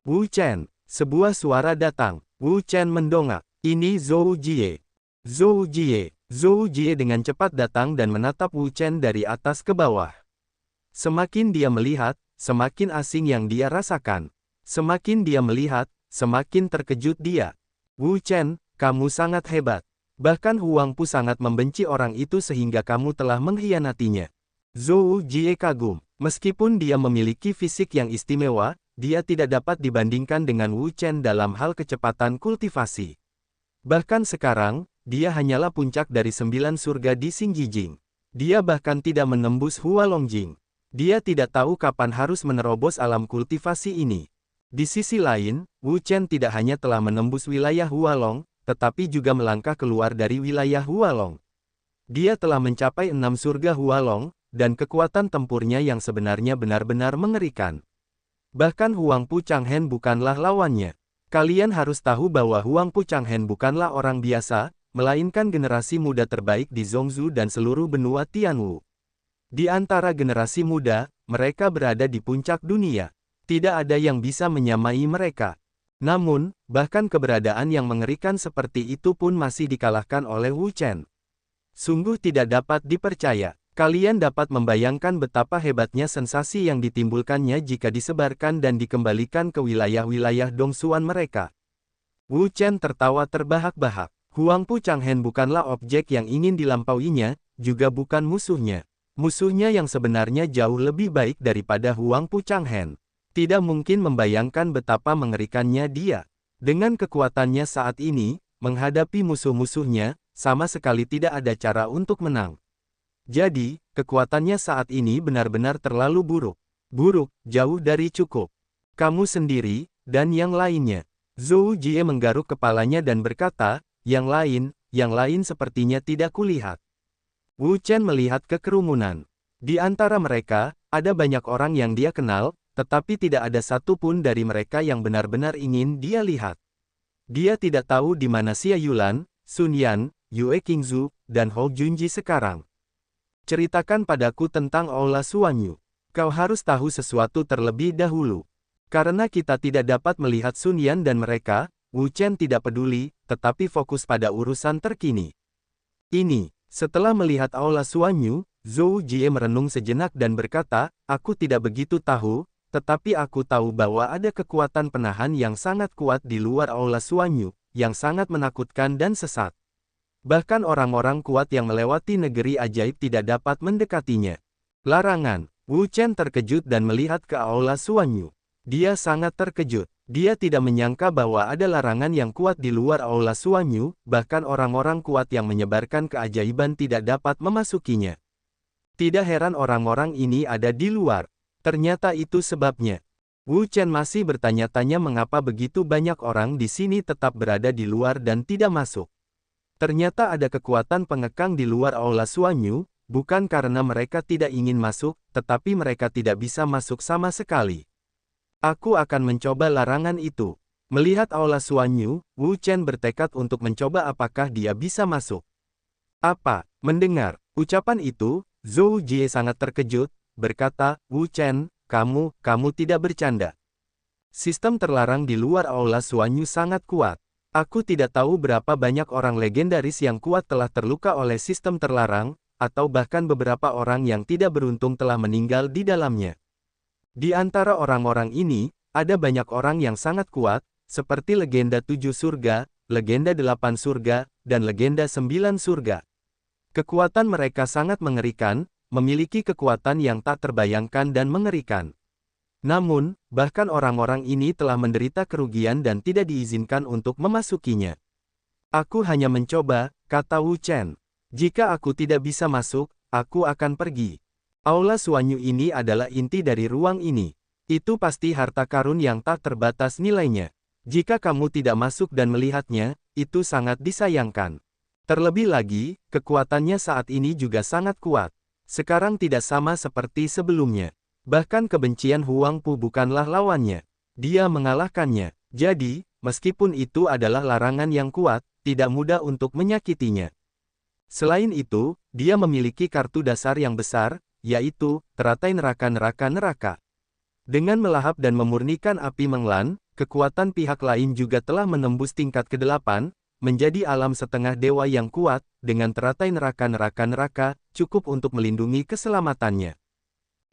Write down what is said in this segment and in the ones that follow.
Wu Chen. Sebuah suara datang. Wu Chen mendongak. Ini Zhou Jie. Zhou Jie. Zhou Jie dengan cepat datang dan menatap Wu Chen dari atas ke bawah. Semakin dia melihat, semakin asing yang dia rasakan. Semakin dia melihat, semakin terkejut dia. Wu Chen, kamu sangat hebat. Bahkan Huang Pu sangat membenci orang itu sehingga kamu telah mengkhianatinya. Zhou Jie kagum. Meskipun dia memiliki fisik yang istimewa, dia tidak dapat dibandingkan dengan Wu Chen dalam hal kecepatan kultivasi. Bahkan sekarang, dia hanyalah puncak dari 9 surga di Xingjijing. Dia bahkan tidak menembus Hualongjing. Dia tidak tahu kapan harus menerobos alam kultivasi ini. Di sisi lain, Wu Chen tidak hanya telah menembus wilayah Hualong, tetapi juga melangkah keluar dari wilayah Hualong. Dia telah mencapai 6 surga Hualong, dan kekuatan tempurnya yang sebenarnya benar-benar mengerikan. Bahkan Huang Pu Changhen bukanlah lawannya. Kalian harus tahu bahwa Huang Pu Changhen bukanlah orang biasa, melainkan generasi muda terbaik di Zhongzhou dan seluruh benua Tianwu. Di antara generasi muda, mereka berada di puncak dunia. Tidak ada yang bisa menyamai mereka. Namun, bahkan keberadaan yang mengerikan seperti itu pun masih dikalahkan oleh Wu Chen. Sungguh tidak dapat dipercaya. Kalian dapat membayangkan betapa hebatnya sensasi yang ditimbulkannya jika disebarkan dan dikembalikan ke wilayah-wilayah Dongsuan mereka. Wu Chen tertawa terbahak-bahak. Huang Pu Changhen bukanlah objek yang ingin dilampauinya, juga bukan musuhnya. Musuhnya yang sebenarnya jauh lebih baik daripada Huang Pu Changhen. Tidak mungkin membayangkan betapa mengerikannya dia. Dengan kekuatannya saat ini, menghadapi musuh-musuhnya, sama sekali tidak ada cara untuk menang. Jadi, kekuatannya saat ini benar-benar terlalu buruk. Buruk, jauh dari cukup. Kamu sendiri, dan yang lainnya. Zhou Jie menggaruk kepalanya dan berkata, yang lain sepertinya tidak kulihat. Wu Chen melihat ke kerumunan. Di antara mereka, ada banyak orang yang dia kenal, tetapi tidak ada satu pun dari mereka yang benar-benar ingin dia lihat. Dia tidak tahu di mana Xia Yulan, Sun Yan, Yue Qingzu, dan Hou Junji sekarang. Ceritakan padaku tentang Aula Suanyu. Kau harus tahu sesuatu terlebih dahulu. Karena kita tidak dapat melihat Sun Yan dan mereka, Wu Chen tidak peduli, tetapi fokus pada urusan terkini. Setelah melihat Aula Suanyu, Zhou Jie merenung sejenak dan berkata, aku tidak begitu tahu, tetapi aku tahu bahwa ada kekuatan penahan yang sangat kuat di luar Aula Suanyu, yang sangat menakutkan dan sesat. Bahkan orang-orang kuat yang melewati negeri ajaib tidak dapat mendekatinya. Larangan. Wu Chen terkejut dan melihat ke Aula Suanyu. Dia sangat terkejut. Dia tidak menyangka bahwa ada larangan yang kuat di luar Aula Suanyu, bahkan orang-orang kuat yang menyebarkan keajaiban tidak dapat memasukinya. Tidak heran orang-orang ini ada di luar. Ternyata itu sebabnya. Wu Chen masih bertanya-tanya mengapa begitu banyak orang di sini tetap berada di luar dan tidak masuk. Ternyata ada kekuatan pengekang di luar Aula Suanyu, bukan karena mereka tidak ingin masuk, tetapi mereka tidak bisa masuk sama sekali. Aku akan mencoba larangan itu. Melihat Aula Suanyu, Wu Chen bertekad untuk mencoba apakah dia bisa masuk. Apa? Mendengar ucapan itu, Zhou Jie sangat terkejut, berkata, Wu Chen, kamu tidak bercanda. Sistem terlarang di luar Aula Suanyu sangat kuat. Aku tidak tahu berapa banyak orang legendaris yang kuat telah terluka oleh sistem terlarang, atau bahkan beberapa orang yang tidak beruntung telah meninggal di dalamnya. Di antara orang-orang ini, ada banyak orang yang sangat kuat, seperti legenda 7 surga, legenda 8 surga, dan legenda 9 surga. Kekuatan mereka sangat mengerikan, memiliki kekuatan yang tak terbayangkan dan mengerikan. Namun, bahkan orang-orang ini telah menderita kerugian dan tidak diizinkan untuk memasukinya. Aku hanya mencoba, kata Wu Chen. Jika aku tidak bisa masuk, aku akan pergi. Aula Suanyu ini adalah inti dari ruang ini. Itu pasti harta karun yang tak terbatas nilainya. Jika kamu tidak masuk dan melihatnya, itu sangat disayangkan. Terlebih lagi, kekuatannya saat ini juga sangat kuat. Sekarang tidak sama seperti sebelumnya. Bahkan kebencian Huang Pu bukanlah lawannya. Dia mengalahkannya. Jadi, meskipun itu adalah larangan yang kuat, tidak mudah untuk menyakitinya. Selain itu, dia memiliki kartu dasar yang besar, yaitu teratai neraka-neraka-neraka. Dengan melahap dan memurnikan api Menglan, kekuatan pihak lain juga telah menembus tingkat ke-8, menjadi alam setengah dewa yang kuat, dengan teratai neraka-neraka, cukup untuk melindungi keselamatannya.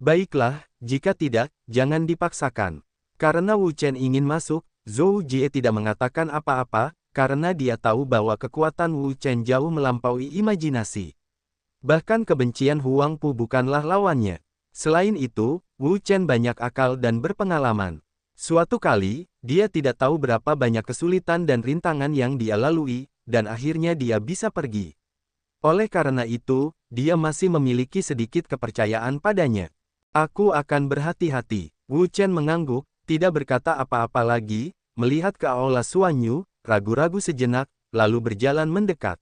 Baiklah, jika tidak, jangan dipaksakan. Karena Wu Chen ingin masuk, Zhou Jie tidak mengatakan apa-apa, karena dia tahu bahwa kekuatan Wu Chen jauh melampaui imajinasi. Bahkan kebencian Huang Pu bukanlah lawannya. Selain itu, Wu Chen banyak akal dan berpengalaman. Suatu kali, dia tidak tahu berapa banyak kesulitan dan rintangan yang dia lalui, dan akhirnya dia bisa pergi. Oleh karena itu, dia masih memiliki sedikit kepercayaan padanya. Aku akan berhati-hati. Wu Chen mengangguk, tidak berkata apa-apa lagi, melihat ke Aula Suanyu, ragu-ragu sejenak, lalu berjalan mendekat.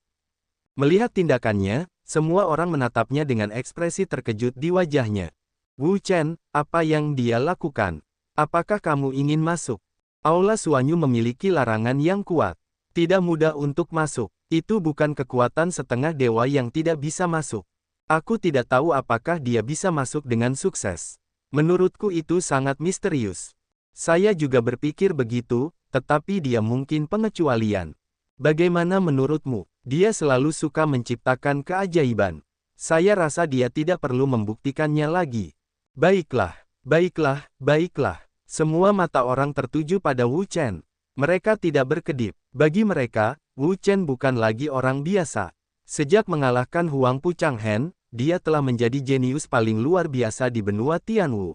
Melihat tindakannya, semua orang menatapnya dengan ekspresi terkejut di wajahnya. Wu Chen, apa yang dia lakukan? Apakah kamu ingin masuk? Aula Suanyu memiliki larangan yang kuat. Tidak mudah untuk masuk. Itu bukan kekuatan setengah dewa yang tidak bisa masuk. Aku tidak tahu apakah dia bisa masuk dengan sukses. Menurutku itu sangat misterius. Saya juga berpikir begitu, tetapi dia mungkin pengecualian. Bagaimana menurutmu? Dia selalu suka menciptakan keajaiban. Saya rasa dia tidak perlu membuktikannya lagi. Baiklah, baiklah, baiklah. Semua mata orang tertuju pada Wu Chen. Mereka tidak berkedip. Bagi mereka, Wu Chen bukan lagi orang biasa. Sejak mengalahkan Huang Pu Changhen, dia telah menjadi jenius paling luar biasa di benua Tianwu.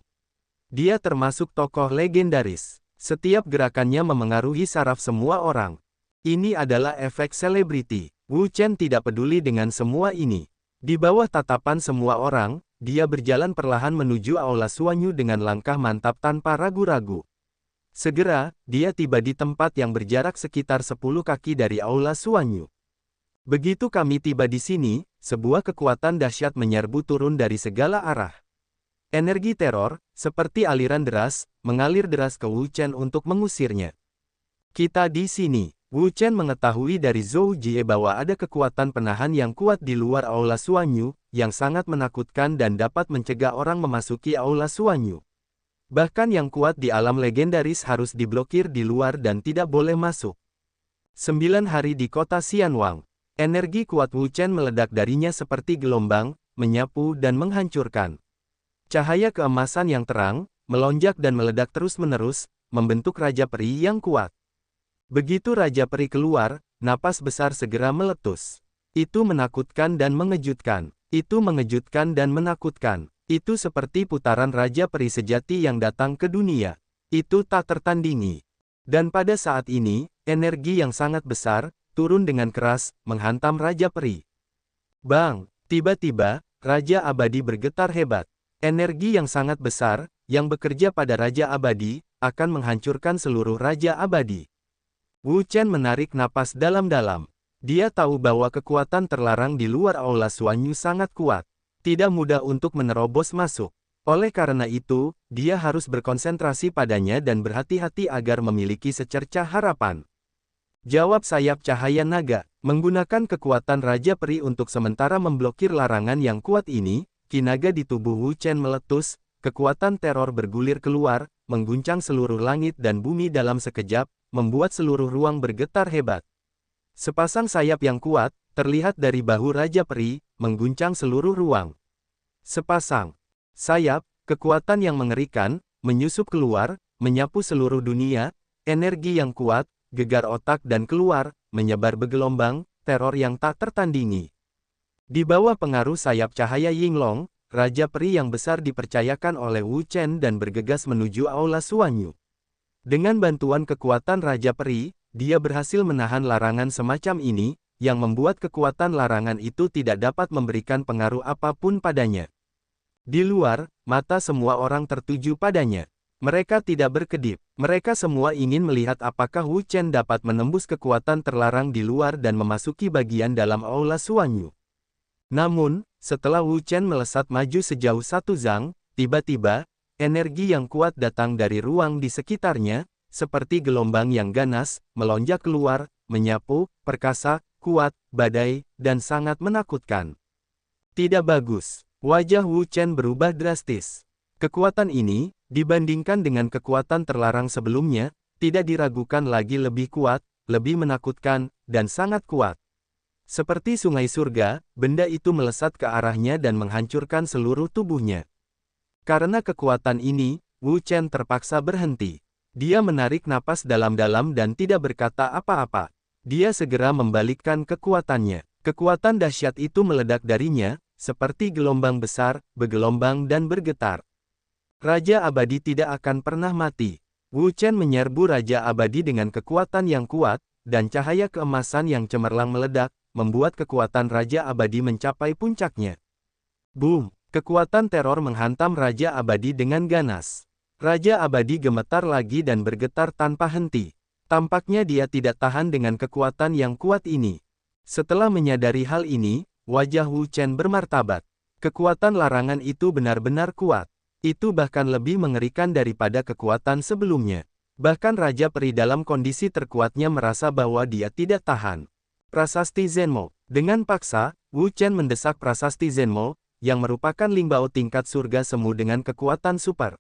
Dia termasuk tokoh legendaris. Setiap gerakannya memengaruhi saraf semua orang. Ini adalah efek selebriti. Wu Chen tidak peduli dengan semua ini. Di bawah tatapan semua orang, dia berjalan perlahan menuju Aula Suanyu dengan langkah mantap tanpa ragu-ragu. Segera, dia tiba di tempat yang berjarak sekitar 10 kaki dari Aula Suanyu. Begitu kami tiba di sini, sebuah kekuatan dahsyat menyerbu turun dari segala arah. Energi teror, seperti aliran deras, mengalir deras ke Wu Chen untuk mengusirnya. Kita di sini. Wu Chen mengetahui dari Zhou Jie bahwa ada kekuatan penahan yang kuat di luar Aula Suanyu, yang sangat menakutkan dan dapat mencegah orang memasuki Aula Suanyu. Bahkan yang kuat di alam legendaris harus diblokir di luar dan tidak boleh masuk. 9 hari di kota Xianwang. Energi kuat Wu Chen meledak darinya seperti gelombang, menyapu dan menghancurkan. Cahaya keemasan yang terang, melonjak dan meledak terus-menerus, membentuk Raja Peri yang kuat. Begitu Raja Peri keluar, napas besar segera meletus. Itu menakutkan dan mengejutkan. Itu mengejutkan dan menakutkan. Itu seperti putaran Raja Peri sejati yang datang ke dunia. Itu tak tertandingi. Dan pada saat ini, energi yang sangat besar, turun dengan keras, menghantam Raja Peri. Bang! Tiba-tiba, Raja Abadi bergetar hebat. Energi yang sangat besar, yang bekerja pada Raja Abadi, akan menghancurkan seluruh Raja Abadi. Wu Chen menarik napas dalam-dalam. Dia tahu bahwa kekuatan terlarang di luar Aula Suanyu sangat kuat. Tidak mudah untuk menerobos masuk. Oleh karena itu, dia harus berkonsentrasi padanya dan berhati-hati agar memiliki secercah harapan. Jawab sayap cahaya naga. Menggunakan kekuatan Raja Peri untuk sementara memblokir larangan yang kuat ini, ki naga di tubuh Wu Chen meletus, kekuatan teror bergulir keluar, mengguncang seluruh langit dan bumi dalam sekejap, membuat seluruh ruang bergetar hebat. Sepasang sayap yang kuat, terlihat dari bahu Raja Peri, mengguncang seluruh ruang. Sepasang sayap, kekuatan yang mengerikan, menyusup keluar, menyapu seluruh dunia, energi yang kuat, gegar otak dan keluar, menyebar bergelombang, teror yang tak tertandingi. Di bawah pengaruh sayap cahaya Yinglong, Raja Peri yang besar dipercayakan oleh Wu Chen dan bergegas menuju Aula Suanyu. Dengan bantuan kekuatan Raja Peri, dia berhasil menahan larangan semacam ini, yang membuat kekuatan larangan itu tidak dapat memberikan pengaruh apapun padanya. Di luar, mata semua orang tertuju padanya. Mereka tidak berkedip. Mereka semua ingin melihat apakah Wu Chen dapat menembus kekuatan terlarang di luar dan memasuki bagian dalam Aula Suanyu. Namun, setelah Wu Chen melesat maju sejauh 1 zang, tiba-tiba, energi yang kuat datang dari ruang di sekitarnya, seperti gelombang yang ganas, melonjak keluar, menyapu, perkasa, kuat, badai, dan sangat menakutkan. Tidak bagus. Wajah Wu Chen berubah drastis. Kekuatan ini, dibandingkan dengan kekuatan terlarang sebelumnya, tidak diragukan lagi lebih kuat, lebih menakutkan, dan sangat kuat. Seperti sungai surga, benda itu melesat ke arahnya dan menghancurkan seluruh tubuhnya. Karena kekuatan ini, Wu Chen terpaksa berhenti. Dia menarik napas dalam-dalam dan tidak berkata apa-apa. Dia segera membalikkan kekuatannya. Kekuatan dahsyat itu meledak darinya, seperti gelombang besar, bergelombang dan bergetar. Raja Abadi tidak akan pernah mati. Wu Chen menyerbu Raja Abadi dengan kekuatan yang kuat, dan cahaya keemasan yang cemerlang meledak, membuat kekuatan Raja Abadi mencapai puncaknya. Boom! Kekuatan teror menghantam Raja Abadi dengan ganas. Raja Abadi gemetar lagi dan bergetar tanpa henti. Tampaknya dia tidak tahan dengan kekuatan yang kuat ini. Setelah menyadari hal ini, wajah Wu Chen bermartabat. Kekuatan larangan itu benar-benar kuat. Itu bahkan lebih mengerikan daripada kekuatan sebelumnya. Bahkan Raja Peri dalam kondisi terkuatnya merasa bahwa dia tidak tahan. Prasasti Zenmo. Dengan paksa, Wu Chen mendesak prasasti Zenmo, yang merupakan Lingbao tingkat surga semu dengan kekuatan super.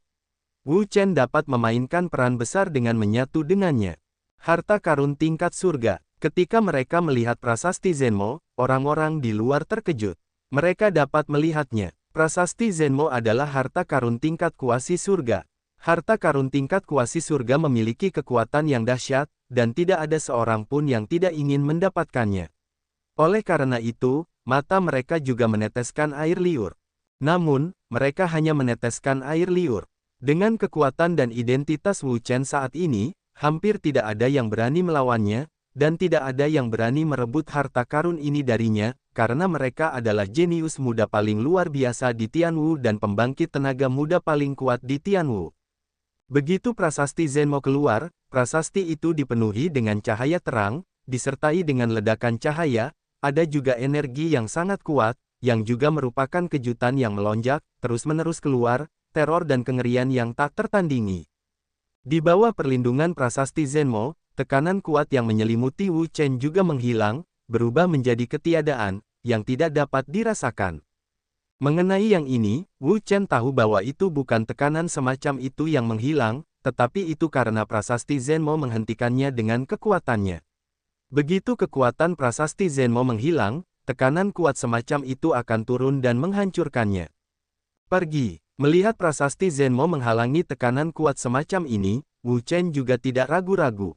Wu Chen dapat memainkan peran besar dengan menyatu dengannya. Harta karun tingkat surga. Ketika mereka melihat prasasti Zenmo, orang-orang di luar terkejut. Mereka dapat melihatnya. Prasasti Zenmo adalah harta karun tingkat kuasi surga. Harta karun tingkat kuasi surga memiliki kekuatan yang dahsyat, dan tidak ada seorang pun yang tidak ingin mendapatkannya. Oleh karena itu, mata mereka juga meneteskan air liur. Namun, mereka hanya meneteskan air liur. Dengan kekuatan dan identitas Wu Chen saat ini, hampir tidak ada yang berani melawannya, dan tidak ada yang berani merebut harta karun ini darinya, karena mereka adalah jenius muda paling luar biasa di Tianwu dan pembangkit tenaga muda paling kuat di Tianwu. Begitu prasasti Zenmo keluar, prasasti itu dipenuhi dengan cahaya terang, disertai dengan ledakan cahaya, ada juga energi yang sangat kuat, yang juga merupakan kejutan yang melonjak, terus-menerus keluar, teror dan kengerian yang tak tertandingi. Di bawah perlindungan prasasti Zenmo, tekanan kuat yang menyelimuti Wu Chen juga menghilang, berubah menjadi ketiadaan, yang tidak dapat dirasakan. Mengenai yang ini, Wu Chen tahu bahwa itu bukan tekanan semacam itu yang menghilang, tetapi itu karena prasasti Zenmo menghentikannya dengan kekuatannya. Begitu kekuatan prasasti Zenmo menghilang, tekanan kuat semacam itu akan turun dan menghancurkannya. Pergi. Melihat prasasti Zenmo menghalangi tekanan kuat semacam ini, Wu Chen juga tidak ragu-ragu.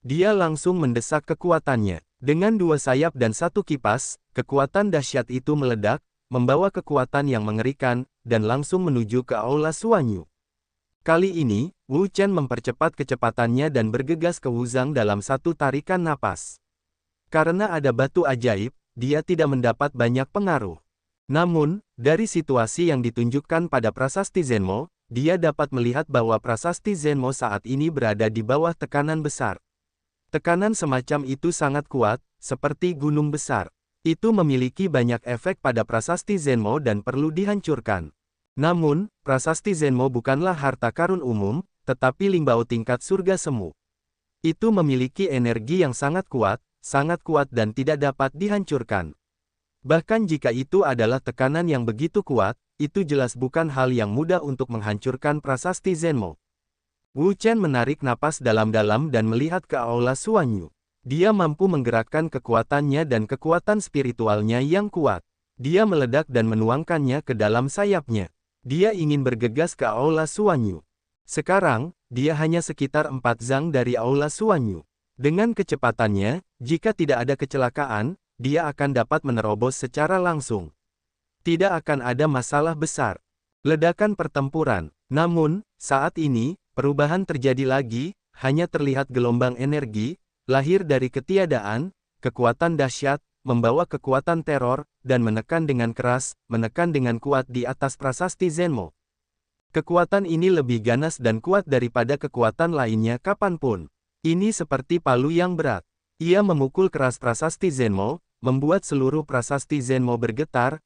Dia langsung mendesak kekuatannya. Dengan dua sayap dan satu kipas, kekuatan dahsyat itu meledak, membawa kekuatan yang mengerikan, dan langsung menuju ke Aula Suanyu. Kali ini, Wu Chen mempercepat kecepatannya dan bergegas ke Wuzang dalam satu tarikan napas. Karena ada batu ajaib, dia tidak mendapat banyak pengaruh. Namun, dari situasi yang ditunjukkan pada prasasti Zenmo, dia dapat melihat bahwa prasasti Zenmo saat ini berada di bawah tekanan besar. Tekanan semacam itu sangat kuat, seperti gunung besar. Itu memiliki banyak efek pada prasasti Zenmo dan perlu dihancurkan. Namun, prasasti Zenmo bukanlah harta karun umum, tetapi Lingbao tingkat surga semu. Itu memiliki energi yang sangat kuat dan tidak dapat dihancurkan. Bahkan jika itu adalah tekanan yang begitu kuat, itu jelas bukan hal yang mudah untuk menghancurkan prasasti Zenmo. Wu Chen menarik napas dalam-dalam dan melihat ke Aula Suanyu. Dia mampu menggerakkan kekuatannya dan kekuatan spiritualnya yang kuat. Dia meledak dan menuangkannya ke dalam sayapnya. Dia ingin bergegas ke Aula Suanyu. Sekarang, dia hanya sekitar 4 zang dari Aula Suanyu. Dengan kecepatannya, jika tidak ada kecelakaan, dia akan dapat menerobos secara langsung. Tidak akan ada masalah besar. Ledakan pertempuran. Namun, saat ini, perubahan terjadi lagi, hanya terlihat gelombang energi, lahir dari ketiadaan, kekuatan dahsyat, membawa kekuatan teror, dan menekan dengan keras, menekan dengan kuat di atas prasasti Zenmo. Kekuatan ini lebih ganas dan kuat daripada kekuatan lainnya kapanpun. Ini seperti palu yang berat. Ia memukul keras prasasti Zenmo, membuat seluruh prasasti Zenmo bergetar,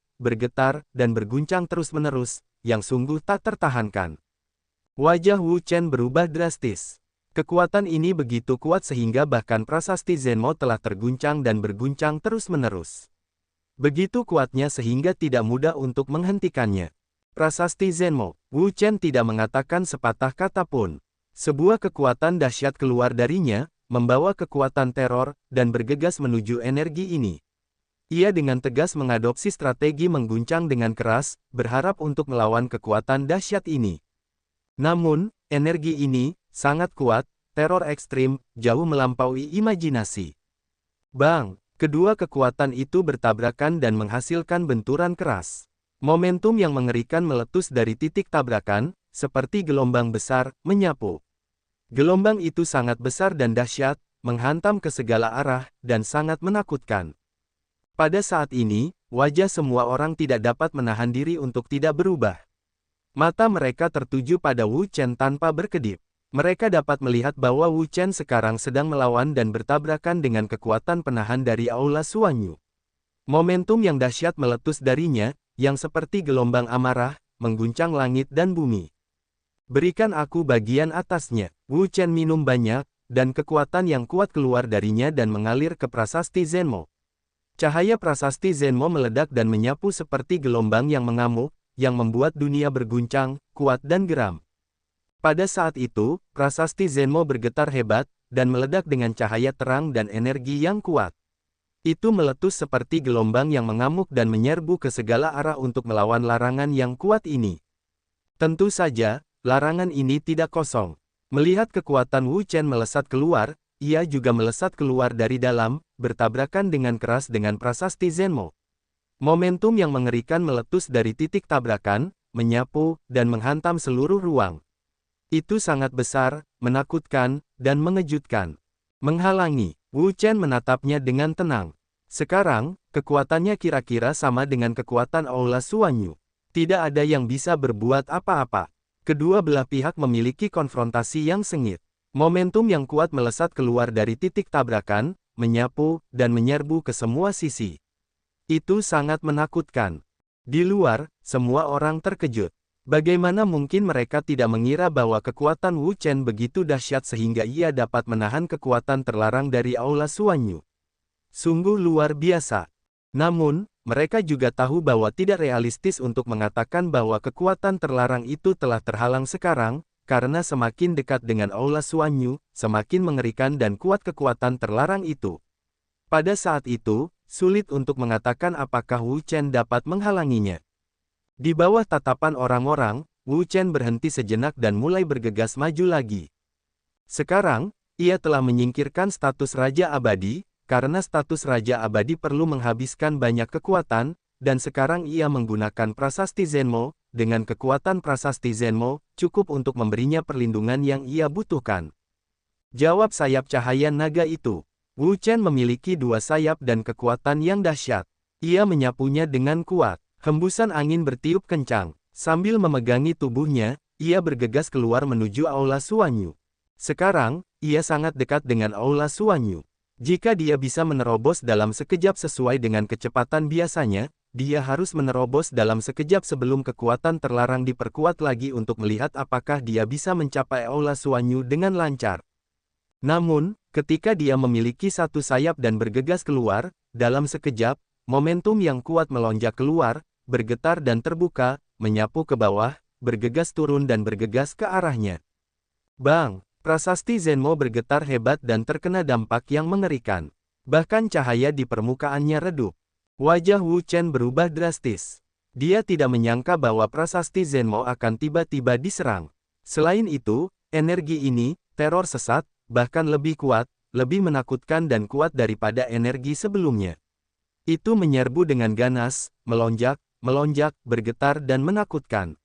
dan berguncang terus-menerus, yang sungguh tak tertahankan. Wajah Wu Chen berubah drastis. Kekuatan ini begitu kuat sehingga bahkan prasasti Zenmo telah terguncang dan berguncang terus-menerus. Begitu kuatnya sehingga tidak mudah untuk menghentikannya. Prasasti Zenmo, Wu Chen tidak mengatakan sepatah kata pun. Sebuah kekuatan dahsyat keluar darinya, membawa kekuatan teror, dan bergegas menuju energi ini. Ia dengan tegas mengadopsi strategi mengguncang dengan keras, berharap untuk melawan kekuatan dahsyat ini. Namun, energi ini sangat kuat, teror ekstrim, jauh melampaui imajinasi. Bang! Kedua kekuatan itu bertabrakan dan menghasilkan benturan keras. Momentum yang mengerikan meletus dari titik tabrakan, seperti gelombang besar, menyapu. Gelombang itu sangat besar dan dahsyat, menghantam ke segala arah, dan sangat menakutkan. Pada saat ini, wajah semua orang tidak dapat menahan diri untuk tidak berubah. Mata mereka tertuju pada Wu Chen tanpa berkedip. Mereka dapat melihat bahwa Wu Chen sekarang sedang melawan dan bertabrakan dengan kekuatan penahan dari Aula Suanyu. Momentum yang dahsyat meletus darinya, yang seperti gelombang amarah, mengguncang langit dan bumi. Berikan aku bagian atasnya. Wu Chen minum banyak, dan kekuatan yang kuat keluar darinya dan mengalir ke prasasti Zenmo. Cahaya prasasti Zenmo meledak dan menyapu seperti gelombang yang mengamuk, yang membuat dunia berguncang, kuat dan geram. Pada saat itu, prasasti Zenmo bergetar hebat, dan meledak dengan cahaya terang dan energi yang kuat. Itu meletus seperti gelombang yang mengamuk dan menyerbu ke segala arah untuk melawan larangan yang kuat ini. Tentu saja, larangan ini tidak kosong. Melihat kekuatan Wu Chen melesat keluar, ia juga melesat keluar dari dalam, bertabrakan dengan keras dengan prasasti Zenmo. Momentum yang mengerikan meletus dari titik tabrakan, menyapu, dan menghantam seluruh ruang. Itu sangat besar, menakutkan, dan mengejutkan. Menghalangi. Wu Chen menatapnya dengan tenang. Sekarang, kekuatannya kira-kira sama dengan kekuatan Aula Suanyu. Tidak ada yang bisa berbuat apa-apa. Kedua belah pihak memiliki konfrontasi yang sengit. Momentum yang kuat melesat keluar dari titik tabrakan, menyapu, dan menyerbu ke semua sisi. Itu sangat menakutkan. Di luar, semua orang terkejut. Bagaimana mungkin mereka tidak mengira bahwa kekuatan Wu Chen begitu dahsyat sehingga ia dapat menahan kekuatan terlarang dari Aula Suanyu. Sungguh luar biasa. Namun, mereka juga tahu bahwa tidak realistis untuk mengatakan bahwa kekuatan terlarang itu telah terhalang sekarang, karena semakin dekat dengan Aula Suanyu, semakin mengerikan dan kuat kekuatan terlarang itu. Pada saat itu, sulit untuk mengatakan apakah Wu Chen dapat menghalanginya. Di bawah tatapan orang-orang, Wu Chen berhenti sejenak dan mulai bergegas maju lagi. Sekarang, ia telah menyingkirkan status Raja Abadi, karena status Raja Abadi perlu menghabiskan banyak kekuatan, dan sekarang ia menggunakan prasasti Zenmo. Dengan kekuatan prasasti Zenmo, cukup untuk memberinya perlindungan yang ia butuhkan. Jawab sayap cahaya naga itu. Wu Chen memiliki dua sayap dan kekuatan yang dahsyat. Ia menyapunya dengan kuat. Hembusan angin bertiup kencang. Sambil memegangi tubuhnya, ia bergegas keluar menuju Aula Suanyu. Sekarang, ia sangat dekat dengan Aula Suanyu. Jika dia bisa menerobos dalam sekejap sesuai dengan kecepatan biasanya, dia harus menerobos dalam sekejap sebelum kekuatan terlarang diperkuat lagi untuk melihat apakah dia bisa mencapai Aula Suanyu dengan lancar. Namun, ketika dia memiliki satu sayap dan bergegas keluar, dalam sekejap, momentum yang kuat melonjak keluar, bergetar dan terbuka, menyapu ke bawah, bergegas turun dan bergegas ke arahnya. Bang! Prasasti Zenmo bergetar hebat dan terkena dampak yang mengerikan. Bahkan cahaya di permukaannya redup. Wajah Wu Chen berubah drastis. Dia tidak menyangka bahwa prasasti Zenmo akan tiba-tiba diserang. Selain itu, energi ini, teror sesat, bahkan lebih kuat, lebih menakutkan dan kuat daripada energi sebelumnya. Itu menyerbu dengan ganas, melonjak, bergetar dan menakutkan.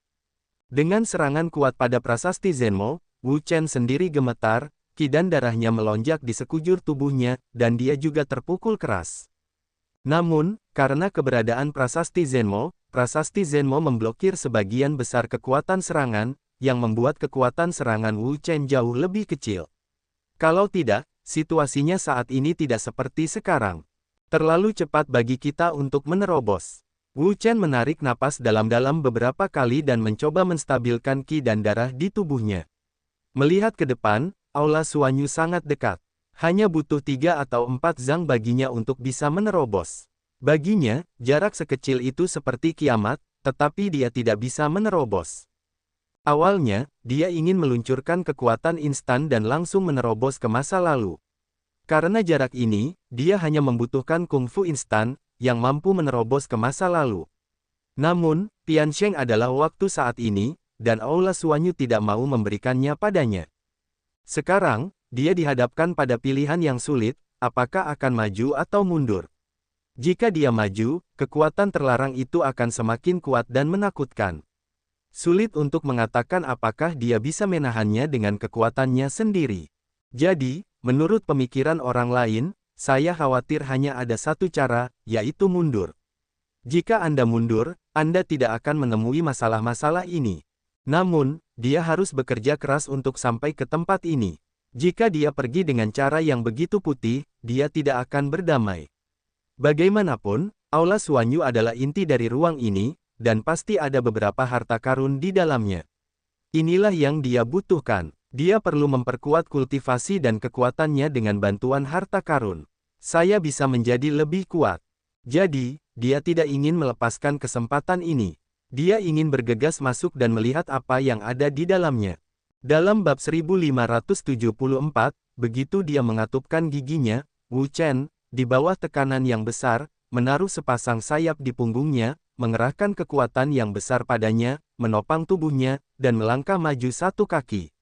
Dengan serangan kuat pada prasasti Zenmo, Wu Chen sendiri gemetar, ki dan darahnya melonjak di sekujur tubuhnya, dan dia juga terpukul keras. Namun, karena keberadaan prasasti Zenmo memblokir sebagian besar kekuatan serangan, yang membuat kekuatan serangan Wu Chen jauh lebih kecil. Kalau tidak, situasinya saat ini tidak seperti sekarang. Terlalu cepat bagi kita untuk menerobos. Wu Chen menarik napas dalam-dalam beberapa kali dan mencoba menstabilkan ki dan darah di tubuhnya. Melihat ke depan, Aula Suanyu sangat dekat. Hanya butuh 3 atau 4 zang baginya untuk bisa menerobos. Baginya, jarak sekecil itu seperti kiamat, tetapi dia tidak bisa menerobos. Awalnya, dia ingin meluncurkan kekuatan instan dan langsung menerobos ke masa lalu. Karena jarak ini, dia hanya membutuhkan kungfu instan, yang mampu menerobos ke masa lalu. Namun, Tiansheng adalah waktu saat ini, dan Aula Suanyu tidak mau memberikannya padanya. Sekarang, dia dihadapkan pada pilihan yang sulit, apakah akan maju atau mundur. Jika dia maju, kekuatan terlarang itu akan semakin kuat dan menakutkan. Sulit untuk mengatakan apakah dia bisa menahannya dengan kekuatannya sendiri. Jadi, menurut pemikiran orang lain, saya khawatir hanya ada satu cara, yaitu mundur. Jika Anda mundur, Anda tidak akan menemui masalah-masalah ini. Namun, dia harus bekerja keras untuk sampai ke tempat ini. Jika dia pergi dengan cara yang begitu putih, dia tidak akan berdamai. Bagaimanapun, Aula Suanyu adalah inti dari ruang ini, dan pasti ada beberapa harta karun di dalamnya. Inilah yang dia butuhkan. Dia perlu memperkuat kultivasi dan kekuatannya dengan bantuan harta karun. Saya bisa menjadi lebih kuat. Jadi, dia tidak ingin melepaskan kesempatan ini. Dia ingin bergegas masuk dan melihat apa yang ada di dalamnya. Dalam bab 1574, begitu dia mengatupkan giginya, Wu Chen, di bawah tekanan yang besar, menaruh sepasang sayap di punggungnya, mengerahkan kekuatan yang besar padanya, menopang tubuhnya, dan melangkah maju satu kaki.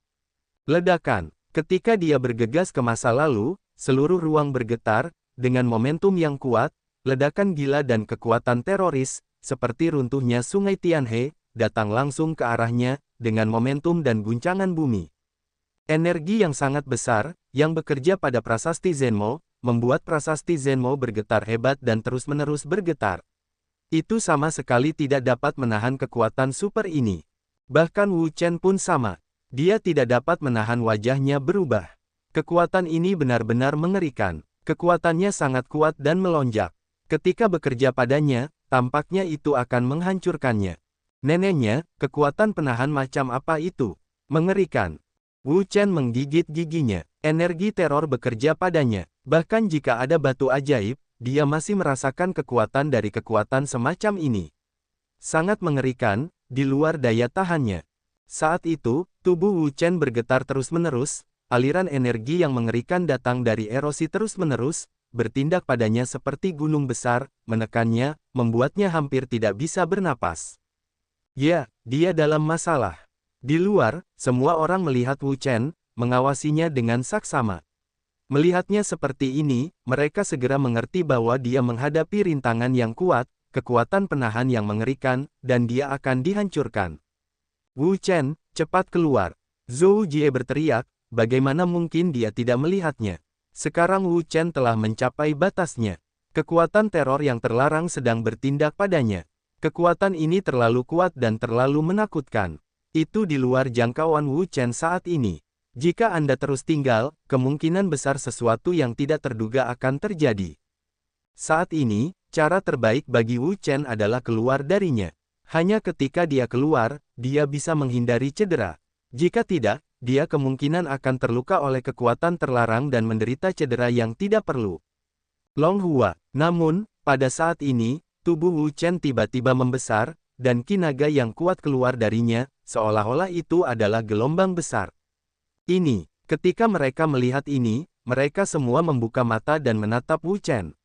Ledakan. Ketika dia bergegas ke masa lalu, seluruh ruang bergetar, dengan momentum yang kuat, ledakan gila dan kekuatan teroris, seperti runtuhnya sungai Tianhe, datang langsung ke arahnya, dengan momentum dan guncangan bumi. Energi yang sangat besar, yang bekerja pada prasasti Zenmo, membuat prasasti Zenmo bergetar hebat dan terus-menerus bergetar. Itu sama sekali tidak dapat menahan kekuatan super ini. Bahkan Wu Chen pun sama. Dia tidak dapat menahan wajahnya berubah. Kekuatan ini benar-benar mengerikan. Kekuatannya sangat kuat dan melonjak. Ketika bekerja padanya, tampaknya itu akan menghancurkannya. Neneknya, kekuatan penahan macam apa itu? Mengerikan. Wu Chen menggigit giginya. Energi teror bekerja padanya. Bahkan jika ada batu ajaib, dia masih merasakan kekuatan dari kekuatan semacam ini. Sangat mengerikan, di luar daya tahannya. Saat itu, tubuh Wu Chen bergetar terus-menerus, aliran energi yang mengerikan datang dari erosi terus-menerus, bertindak padanya seperti gunung besar, menekannya, membuatnya hampir tidak bisa bernapas. Ya, dia dalam masalah. Di luar, semua orang melihat Wu Chen, mengawasinya dengan saksama. Melihatnya seperti ini, mereka segera mengerti bahwa dia menghadapi rintangan yang kuat, kekuatan penahan yang mengerikan, dan dia akan dihancurkan. Wu Chen, cepat keluar. Zhou Jie berteriak, bagaimana mungkin dia tidak melihatnya. Sekarang Wu Chen telah mencapai batasnya. Kekuatan teror yang terlarang sedang bertindak padanya. Kekuatan ini terlalu kuat dan terlalu menakutkan. Itu di luar jangkauan Wu Chen saat ini. Jika Anda terus tinggal, kemungkinan besar sesuatu yang tidak terduga akan terjadi. Saat ini, cara terbaik bagi Wu Chen adalah keluar darinya. Hanya ketika dia keluar, dia bisa menghindari cedera. Jika tidak, dia kemungkinan akan terluka oleh kekuatan terlarang dan menderita cedera yang tidak perlu. Long Hua. Namun, pada saat ini, tubuh Wu Chen tiba-tiba membesar, dan ki naga yang kuat keluar darinya, seolah-olah itu adalah gelombang besar. Ini, ketika mereka melihat ini, mereka semua membuka mata dan menatap Wu Chen.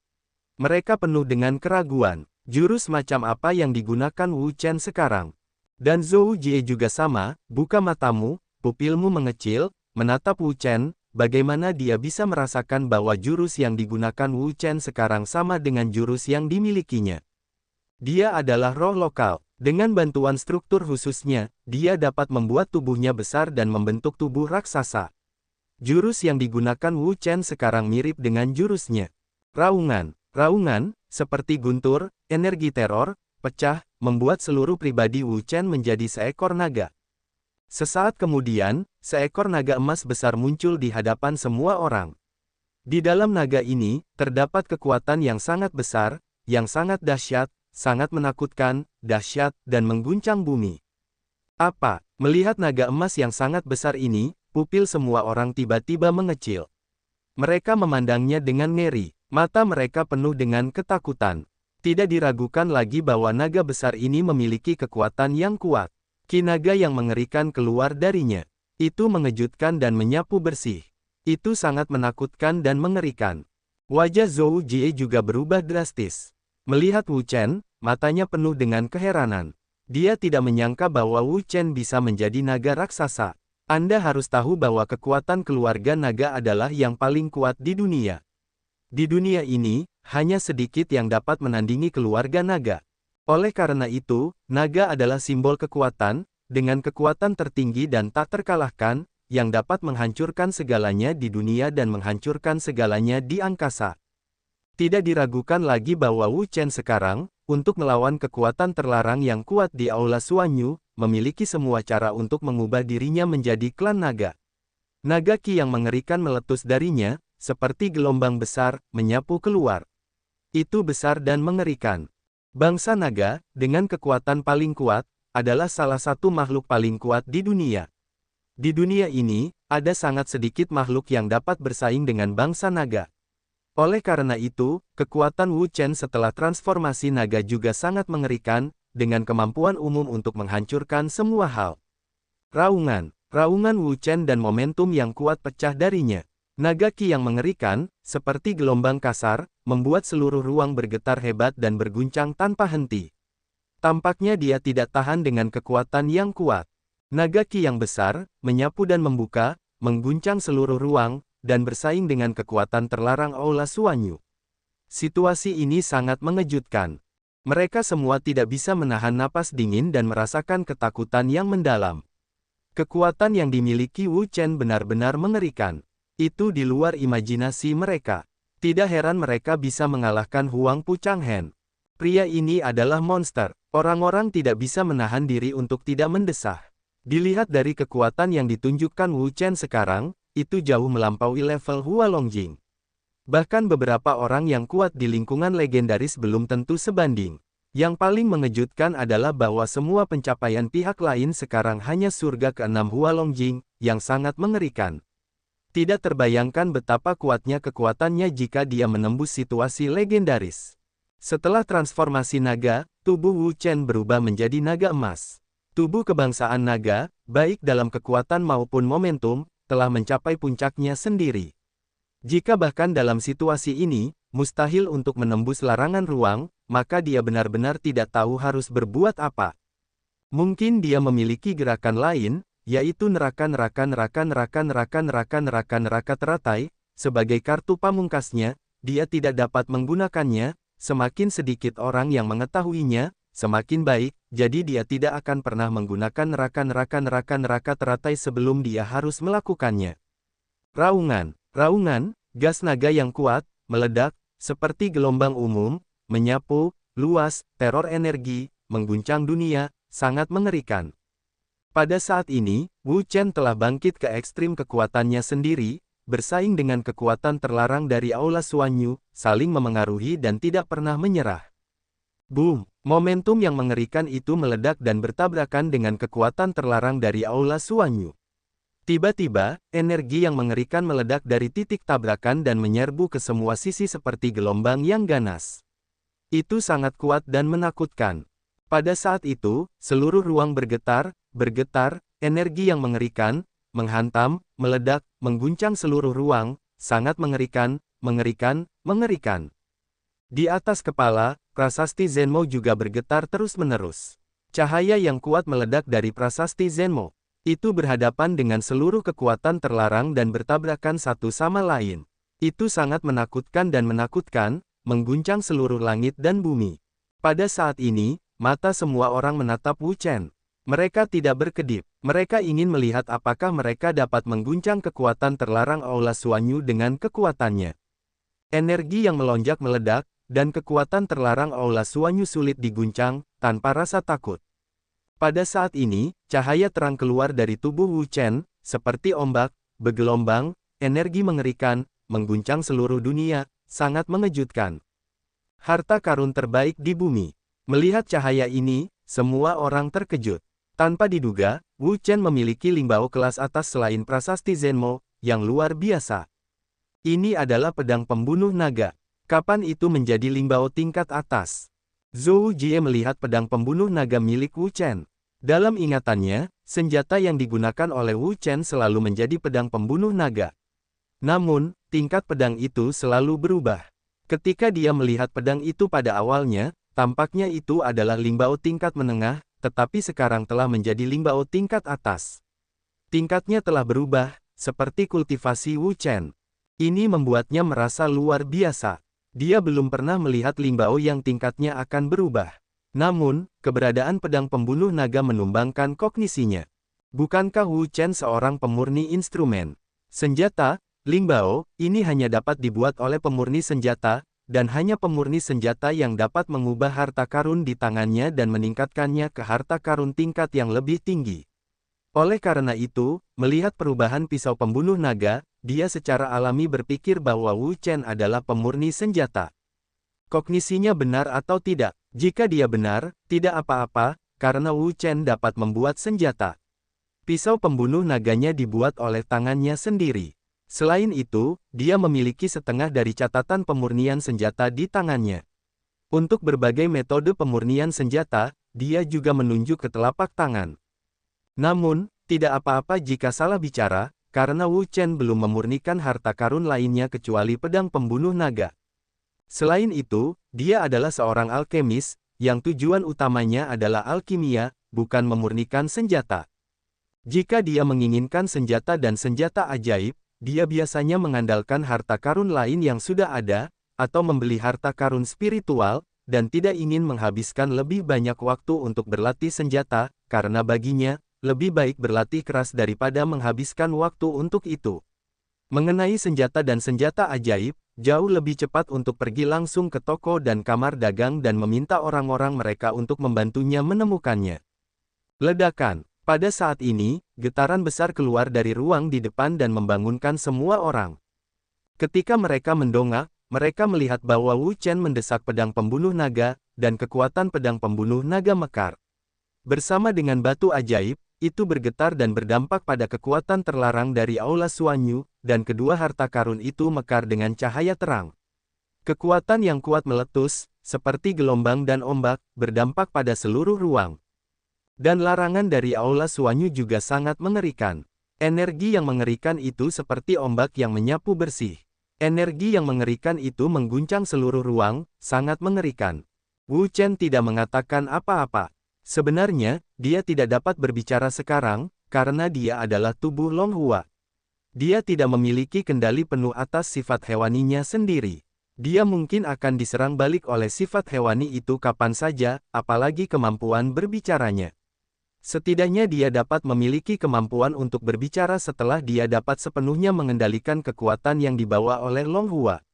Mereka penuh dengan keraguan, jurus macam apa yang digunakan Wu Chen sekarang. Dan Zhou Jie juga sama, buka matamu, pupilmu mengecil, menatap Wu Chen, bagaimana dia bisa merasakan bahwa jurus yang digunakan Wu Chen sekarang sama dengan jurus yang dimilikinya. Dia adalah roh lokal. Dengan bantuan struktur khususnya, dia dapat membuat tubuhnya besar dan membentuk tubuh raksasa. Jurus yang digunakan Wu Chen sekarang mirip dengan jurusnya. Raungan. Raungan, seperti guntur, energi teror, pecah, membuat seluruh pribadi Wu Chen menjadi seekor naga. Sesaat kemudian, seekor naga emas besar muncul di hadapan semua orang. Di dalam naga ini, terdapat kekuatan yang sangat besar, yang sangat dahsyat, sangat menakutkan, dahsyat, dan mengguncang bumi. Apa? Melihat naga emas yang sangat besar ini, pupil semua orang tiba-tiba mengecil. Mereka memandangnya dengan ngeri, mata mereka penuh dengan ketakutan. Tidak diragukan lagi bahwa naga besar ini memiliki kekuatan yang kuat. Ki naga yang mengerikan keluar darinya. Itu mengejutkan dan menyapu bersih. Itu sangat menakutkan dan mengerikan. Wajah Zhou Jie juga berubah drastis. Melihat Wu Chen, matanya penuh dengan keheranan. Dia tidak menyangka bahwa Wu Chen bisa menjadi naga raksasa. Anda harus tahu bahwa kekuatan keluarga naga adalah yang paling kuat di dunia. Di dunia ini, hanya sedikit yang dapat menandingi keluarga naga. Oleh karena itu, naga adalah simbol kekuatan, dengan kekuatan tertinggi dan tak terkalahkan, yang dapat menghancurkan segalanya di dunia dan menghancurkan segalanya di angkasa. Tidak diragukan lagi bahwa Wu Chen sekarang, untuk melawan kekuatan terlarang yang kuat di Aula Suanyu, memiliki semua cara untuk mengubah dirinya menjadi klan naga. Naga Ki yang mengerikan meletus darinya, seperti gelombang besar, menyapu keluar. Itu besar dan mengerikan. Bangsa naga, dengan kekuatan paling kuat, adalah salah satu makhluk paling kuat di dunia. Di dunia ini, ada sangat sedikit makhluk yang dapat bersaing dengan bangsa naga. Oleh karena itu, kekuatan Wu Chen setelah transformasi naga juga sangat mengerikan, dengan kemampuan umum untuk menghancurkan semua hal. Raungan Wu Chen dan momentum yang kuat pecah darinya. Naga Ki yang mengerikan, seperti gelombang kasar, membuat seluruh ruang bergetar hebat dan berguncang tanpa henti. Tampaknya dia tidak tahan dengan kekuatan yang kuat. Naga Ki yang besar, menyapu dan membuka, mengguncang seluruh ruang, dan bersaing dengan kekuatan terlarang Aula Suanyu. Situasi ini sangat mengejutkan. Mereka semua tidak bisa menahan napas dingin dan merasakan ketakutan yang mendalam. Kekuatan yang dimiliki Wu Chen benar-benar mengerikan. Itu di luar imajinasi mereka. Tidak heran mereka bisa mengalahkan Huang Pu Changhen. Pria ini adalah monster. Orang-orang tidak bisa menahan diri untuk tidak mendesah. Dilihat dari kekuatan yang ditunjukkan Wu Chen sekarang, itu jauh melampaui level Hua Longjing. Bahkan beberapa orang yang kuat di lingkungan legendaris belum tentu sebanding. Yang paling mengejutkan adalah bahwa semua pencapaian pihak lain sekarang hanya surga ke-6 Hua Longjing, yang sangat mengerikan. Tidak terbayangkan betapa kuatnya kekuatannya jika dia menembus situasi legendaris. Setelah transformasi naga, tubuh Wu Chen berubah menjadi naga emas. Tubuh kebangsaan naga, baik dalam kekuatan maupun momentum, telah mencapai puncaknya sendiri. Jika bahkan dalam situasi ini, mustahil untuk menembus larangan ruang, maka dia benar-benar tidak tahu harus berbuat apa. Mungkin dia memiliki gerakan lain, yaitu neraka teratai, sebagai kartu pamungkasnya, dia tidak dapat menggunakannya, semakin sedikit orang yang mengetahuinya, semakin baik, jadi dia tidak akan pernah menggunakan neraka teratai sebelum dia harus melakukannya. Raungan, gas naga yang kuat, meledak, seperti gelombang umum, menyapu, luas, teror energi, mengguncang dunia, sangat mengerikan. Pada saat ini, Wu Chen telah bangkit ke ekstrim kekuatannya sendiri, bersaing dengan kekuatan terlarang dari Aula Suanyu, saling memengaruhi dan tidak pernah menyerah. Boom! Momentum yang mengerikan itu meledak dan bertabrakan dengan kekuatan terlarang dari Aula Suanyu. Tiba-tiba, energi yang mengerikan meledak dari titik tabrakan dan menyerbu ke semua sisi seperti gelombang yang ganas. Itu sangat kuat dan menakutkan. Pada saat itu, seluruh ruang bergetar, energi yang mengerikan, menghantam, meledak, mengguncang seluruh ruang, sangat mengerikan. Di atas kepala, prasasti Zenmo juga bergetar terus-menerus. Cahaya yang kuat meledak dari prasasti Zenmo. Itu berhadapan dengan seluruh kekuatan terlarang dan bertabrakan satu sama lain. Itu sangat menakutkan, mengguncang seluruh langit dan bumi. Pada saat ini, mata semua orang menatap Wu Chen. Mereka tidak berkedip. Mereka ingin melihat apakah mereka dapat mengguncang kekuatan terlarang Aula Suanyu dengan kekuatannya. Energi yang melonjak meledak, dan kekuatan terlarang Aula Suanyu sulit diguncang, tanpa rasa takut. Pada saat ini, cahaya terang keluar dari tubuh Wu Chen, seperti ombak, bergelombang, energi mengerikan, mengguncang seluruh dunia, sangat mengejutkan. Harta karun terbaik di bumi. Melihat cahaya ini, semua orang terkejut. Tanpa diduga, Wu Chen memiliki limbao kelas atas selain prasasti Zenmo, yang luar biasa. Ini adalah pedang pembunuh naga. Kapan itu menjadi limbao tingkat atas? Zhou Jie melihat pedang pembunuh naga milik Wu Chen. Dalam ingatannya, senjata yang digunakan oleh Wu Chen selalu menjadi pedang pembunuh naga. Namun, tingkat pedang itu selalu berubah. Ketika dia melihat pedang itu pada awalnya, tampaknya itu adalah Lingbao tingkat menengah, tetapi sekarang telah menjadi Lingbao tingkat atas. Tingkatnya telah berubah, seperti kultivasi Wu Chen. Ini membuatnya merasa luar biasa. Dia belum pernah melihat Lingbao yang tingkatnya akan berubah. Namun, keberadaan pedang pembunuh naga menumbangkan kognisinya. Bukankah Wu Chen seorang pemurni instrumen? Senjata, Lingbao, ini hanya dapat dibuat oleh pemurni senjata, dan hanya pemurni senjata yang dapat mengubah harta karun di tangannya dan meningkatkannya ke harta karun tingkat yang lebih tinggi. Oleh karena itu, melihat perubahan pisau pembunuh naga, dia secara alami berpikir bahwa Wu Chen adalah pemurni senjata. Kognisinya benar atau tidak? Jika dia benar, tidak apa-apa, karena Wu Chen dapat membuat senjata. Pisau pembunuh naganya dibuat oleh tangannya sendiri. Selain itu, dia memiliki setengah dari catatan pemurnian senjata di tangannya. Untuk berbagai metode pemurnian senjata, dia juga menunjuk ke telapak tangan. Namun, tidak apa-apa jika salah bicara, karena Wu Chen belum memurnikan harta karun lainnya kecuali pedang pembunuh naga. Selain itu, dia adalah seorang alkemis, yang tujuan utamanya adalah alkimia, bukan memurnikan senjata. Jika dia menginginkan senjata dan senjata ajaib, dia biasanya mengandalkan harta karun lain yang sudah ada, atau membeli harta karun spiritual, dan tidak ingin menghabiskan lebih banyak waktu untuk berlatih senjata, karena baginya, lebih baik berlatih keras daripada menghabiskan waktu untuk itu. Mengenai senjata dan senjata ajaib, jauh lebih cepat untuk pergi langsung ke toko dan kamar dagang dan meminta orang-orang mereka untuk membantunya menemukannya. Ledakan. Pada saat ini, getaran besar keluar dari ruang di depan dan membangunkan semua orang. Ketika mereka mendongak, mereka melihat bahwa Wu Chen mendesak pedang pembunuh naga, dan kekuatan pedang pembunuh naga mekar. Bersama dengan batu ajaib, itu bergetar dan berdampak pada kekuatan terlarang dari Aula Suanyu, dan kedua harta karun itu mekar dengan cahaya terang. Kekuatan yang kuat meletus, seperti gelombang dan ombak, berdampak pada seluruh ruang. Dan larangan dari Aula Suanyu juga sangat mengerikan. Energi yang mengerikan itu seperti ombak yang menyapu bersih. Energi yang mengerikan itu mengguncang seluruh ruang, sangat mengerikan. Wu Chen tidak mengatakan apa-apa. Sebenarnya, dia tidak dapat berbicara sekarang, karena dia adalah tubuh Long Hua. Dia tidak memiliki kendali penuh atas sifat hewaninya sendiri. Dia mungkin akan diserang balik oleh sifat hewani itu kapan saja, apalagi kemampuan berbicaranya. Setidaknya dia dapat memiliki kemampuan untuk berbicara setelah dia dapat sepenuhnya mengendalikan kekuatan yang dibawa oleh Long Hua.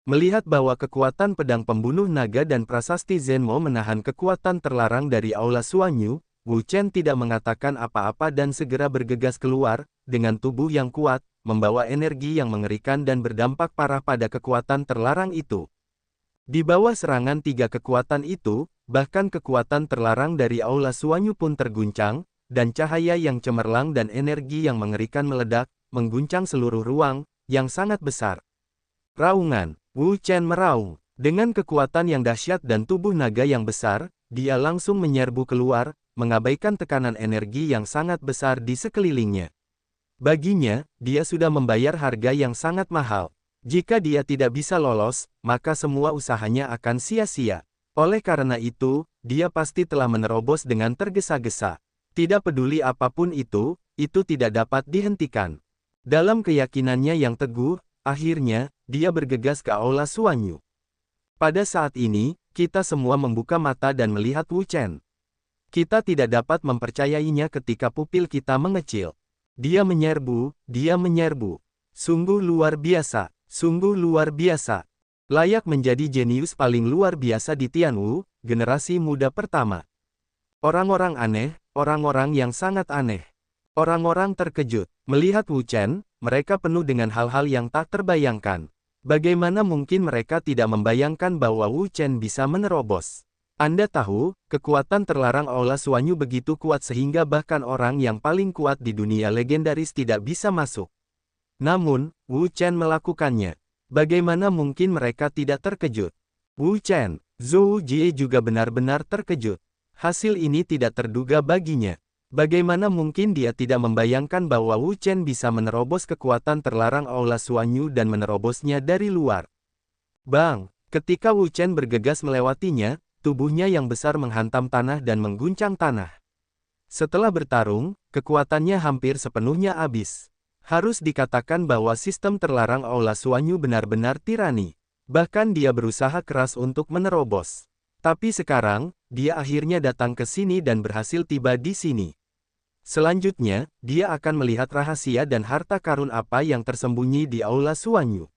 Melihat bahwa kekuatan pedang pembunuh naga dan prasasti Zenmo menahan kekuatan terlarang dari Aula Suanyu, Wu Chen tidak mengatakan apa-apa dan segera bergegas keluar, dengan tubuh yang kuat, membawa energi yang mengerikan dan berdampak parah pada kekuatan terlarang itu. Di bawah serangan tiga kekuatan itu, bahkan kekuatan terlarang dari Aula Suanyu pun terguncang, dan cahaya yang cemerlang dan energi yang mengerikan meledak, mengguncang seluruh ruang, yang sangat besar. Raungan. Wu Chen meraung. Dengan kekuatan yang dahsyat dan tubuh naga yang besar, dia langsung menyerbu keluar, mengabaikan tekanan energi yang sangat besar di sekelilingnya. Baginya, dia sudah membayar harga yang sangat mahal. Jika dia tidak bisa lolos, maka semua usahanya akan sia-sia. Oleh karena itu, dia pasti telah menerobos dengan tergesa-gesa. Tidak peduli apapun itu tidak dapat dihentikan. Dalam keyakinannya yang teguh, akhirnya, dia bergegas ke Aula Suanyu. Pada saat ini, kita semua membuka mata dan melihat Wu Chen. Kita tidak dapat mempercayainya ketika pupil kita mengecil. Dia menyerbu, dia menyerbu. Sungguh luar biasa, sungguh luar biasa. Layak menjadi jenius paling luar biasa di Tianwu, generasi muda pertama. Orang-orang aneh, orang-orang yang sangat aneh. Orang-orang terkejut. Melihat Wu Chen, mereka penuh dengan hal-hal yang tak terbayangkan. Bagaimana mungkin mereka tidak membayangkan bahwa Wu Chen bisa menerobos? Anda tahu, kekuatan terlarang Aula Suanyu begitu kuat sehingga bahkan orang yang paling kuat di dunia legendaris tidak bisa masuk. Namun, Wu Chen melakukannya. Bagaimana mungkin mereka tidak terkejut? Wu Chen, Zhou Jie juga benar-benar terkejut. Hasil ini tidak terduga baginya. Bagaimana mungkin dia tidak membayangkan bahwa Wu Chen bisa menerobos kekuatan terlarang Aula Suanyu dan menerobosnya dari luar. Bang! Ketika Wu Chen bergegas melewatinya, tubuhnya yang besar menghantam tanah dan mengguncang tanah. Setelah bertarung, kekuatannya hampir sepenuhnya habis. Harus dikatakan bahwa sistem terlarang Aula Suanyu benar-benar tirani. Bahkan dia berusaha keras untuk menerobos. Tapi sekarang, dia akhirnya datang ke sini dan berhasil tiba di sini. Selanjutnya, dia akan melihat rahasia dan harta karun apa yang tersembunyi di Aula Suanyu.